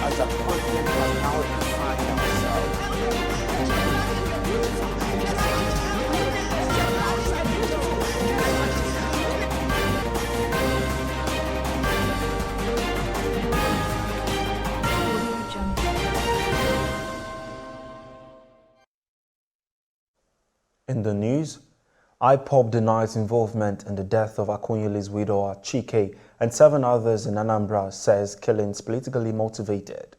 as a continent has now defined In the news, IPOB denies involvement in the death of Akunyili's widow Chike and 7 others in Anambra, says killings politically motivated.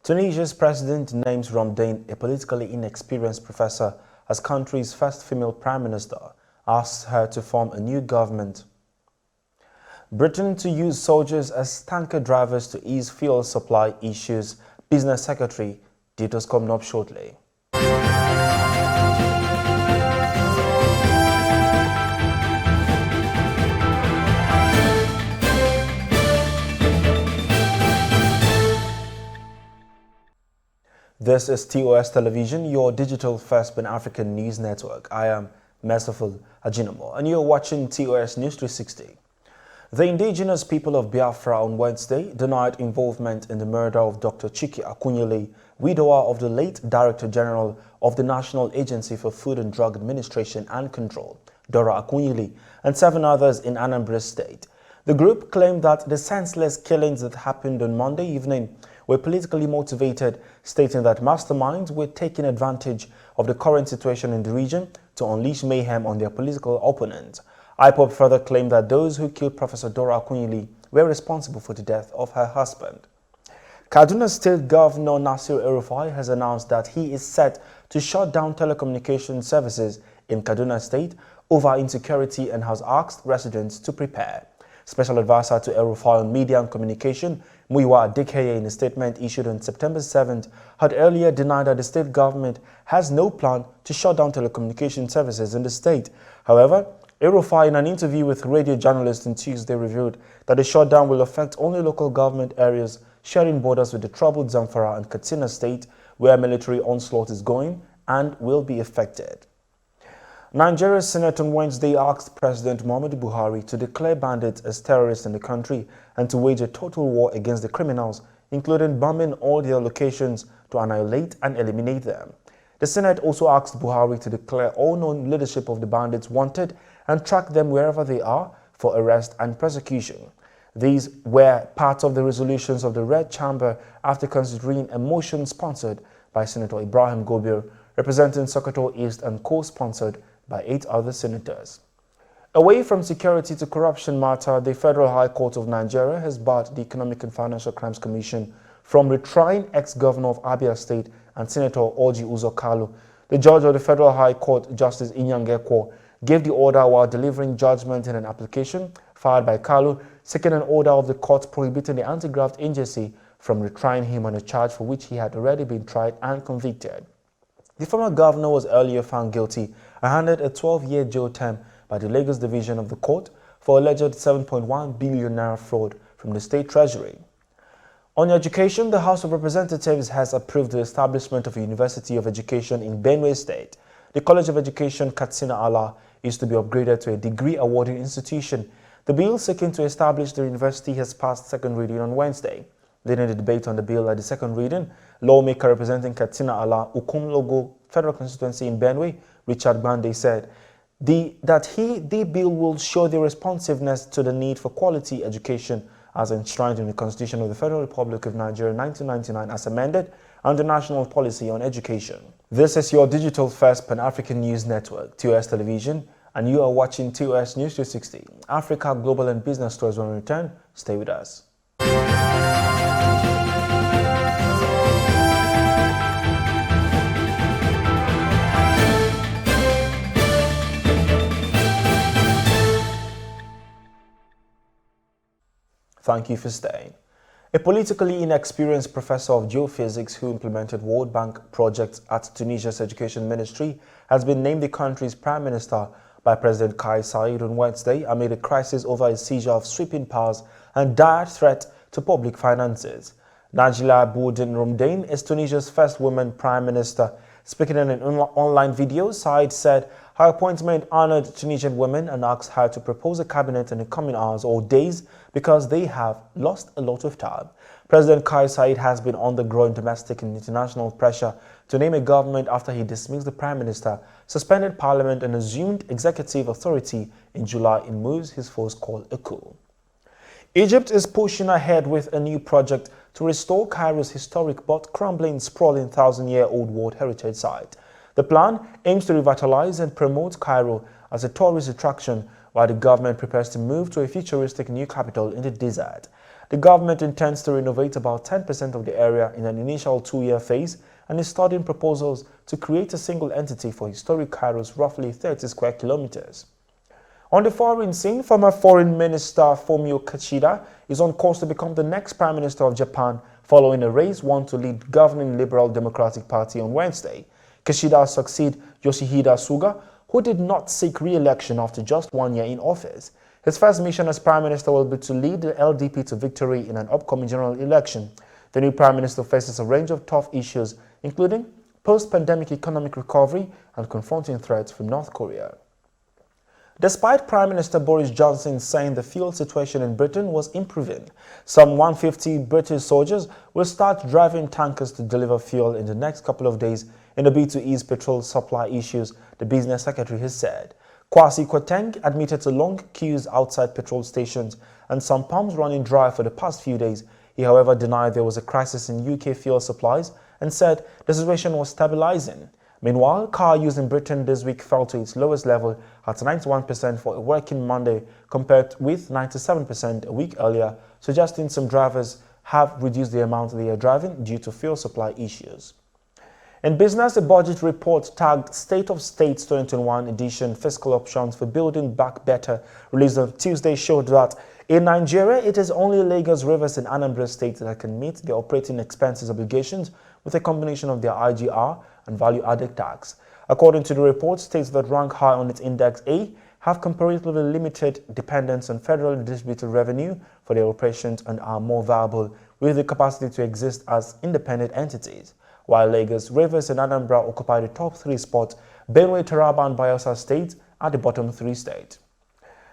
Tunisia's president names Ramdane, a politically inexperienced professor, as country's first female prime minister, asks her to form a new government. Britain to use soldiers as tanker drivers to ease fuel supply issues, business secretary. Details coming up shortly. This is TOS Television, your digital first Pan-African news network. I am Merciful Ajinomo, and you're watching TOS News 360. The Indigenous People of Biafra on Wednesday denied involvement in the murder of Dr. Chike Akunyili, widower of the late Director General of the National Agency for Food and Drug Administration and Control, Dora Akunyili, and 7 others in Anambra State. The group claimed that the senseless killings that happened on Monday evening were politically motivated, stating that masterminds were taking advantage of the current situation in the region to unleash mayhem on their political opponents. IPOB further claimed that those who killed Professor Dora Akunyili were responsible for the death of her husband. Kaduna State Governor Nasir El-Rufai has announced that he is set to shut down telecommunication services in Kaduna State over insecurity and has asked residents to prepare. Special Advisor to El-Rufai on Media and Communication, Muyiwa Adekeye, in a statement issued on September 7th, had earlier denied that the state government has no plan to shut down telecommunication services in the state. However, El-Rufai, in an interview with radio journalists on Tuesday, revealed that the shutdown will affect only local government areas sharing borders with the troubled Zamfara and Katsina state, where military onslaught is going and will be affected. Nigeria's Senate on Wednesday asked President Muhammadu Buhari to declare bandits as terrorists in the country and to wage a total war against the criminals, including bombing all their locations to annihilate and eliminate them. The Senate also asked Buhari to declare all known leadership of the bandits wanted and track them wherever they are for arrest and prosecution. These were part of the resolutions of the Red Chamber after considering a motion sponsored by Senator Ibrahim Gobir, representing Sokoto East, and co-sponsored by 8 other senators. Away from security to corruption matter, the Federal High Court of Nigeria has barred the Economic and Financial Crimes Commission from retrying ex-governor of Abia State and Senator Orji Uzor Kalu. The judge of the Federal High Court, Justice Inyang Ekwo, gave the order while delivering judgment in an application filed by Kalu, seeking an order of the court prohibiting the anti-graft agency from retrying him on a charge for which he had already been tried and convicted. The former governor was earlier found guilty and handed a 12-year jail term by the Lagos Division of the court for alleged 7.1 billion naira fraud from the state treasury. On education, the House of Representatives has approved the establishment of a University of Education in Benue State. The College of Education Katsina Ala is to be upgraded to a degree-awarding institution. The bill seeking to establish the university has passed second reading on Wednesday. Leading the debate on the bill at the second reading, lawmaker representing Katsina Ala, Ukumlogo Federal Constituency in Benue, Richard Bande, said the bill will show the responsiveness to the need for quality education as enshrined in the Constitution of the Federal Republic of Nigeria 1999 as amended and the National Policy on Education. This is your digital first Pan-African news network, TOS Television, and you are watching TOS News 360. Africa, global and business stories. When we return, stay with us. Thank you for staying. A politically inexperienced professor of geophysics who implemented World Bank projects at Tunisia's education ministry has been named the country's prime minister by President Kais Saied on Wednesday amid a crisis over a seizure of sweeping powers and dire threat to public finances. Najila Boudin Ramdane is Tunisia's first woman prime minister. Speaking in an online video, Saied said her appointment honored Tunisian women and asked her to propose a cabinet in the coming hours or days because they have lost a lot of time. President Kais Saied has been on the growing domestic and international pressure to name a government after he dismissed the Prime Minister, suspended Parliament and assumed executive authority in July in moves his foes call a coup. Egypt is pushing ahead with a new project to restore Cairo's historic but crumbling, sprawling 1,000-year-old World Heritage Site. The plan aims to revitalize and promote Cairo as a tourist attraction while the government prepares to move to a futuristic new capital in the desert. The government intends to renovate about 10% of the area in an initial 2-year phase and is studying proposals to create a single entity for historic Cairo's roughly 30 square kilometers. On the foreign scene, former Foreign Minister Fumio Kishida is on course to become the next Prime Minister of Japan following a race won to lead governing Liberal Democratic Party on Wednesday. Kishida succeeds Yoshihide Suga, who did not seek re-election after just 1 year in office. His first mission as Prime Minister will be to lead the LDP to victory in an upcoming general election. The new Prime Minister faces a range of tough issues, including post-pandemic economic recovery and confronting threats from North Korea. Despite Prime Minister Boris Johnson saying the fuel situation in Britain was improving, some 150 British soldiers will start driving tankers to deliver fuel in the next couple of days in a bid to ease petrol supply issues, the business secretary has said. Kwasi Kwarteng admitted to long queues outside petrol stations and some pumps running dry for the past few days. He, however, denied there was a crisis in UK fuel supplies and said the situation was stabilizing. Meanwhile, car use in Britain this week fell to its lowest level at 91% for a working Monday compared with 97% a week earlier, suggesting some drivers have reduced the amount they are driving due to fuel supply issues. In business, a budget report tagged State of States 2021 edition Fiscal Options for Building Back Better released on Tuesday showed that in Nigeria, it is only Lagos, Rivers and Anambra states that can meet their operating expenses obligations with a combination of their IGR and value-added tax. According to the report, states that rank high on its Index A have comparatively limited dependence on federally distributed revenue for their operations and are more viable with the capacity to exist as independent entities. While Lagos, Rivers and Anambra occupy the top 3 spots, Benue, Taraba and Bayelsa states are the bottom 3 states.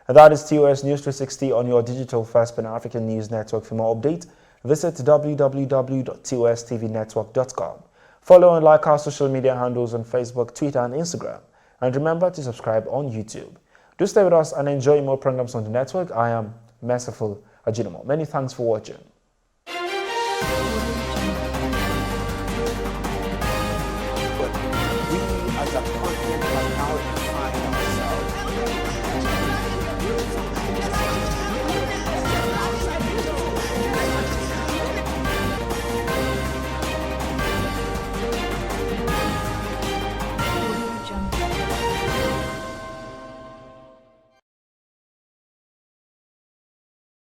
And that is TOS News 360 on your digital first Pan-African news network. For more updates, visit www.tostvnetwork.com. Follow and like our social media handles on Facebook, Twitter and Instagram. And remember to subscribe on YouTube. Do stay with us and enjoy more programs on the network. I am Merciful Ajinomo. Many thanks for watching.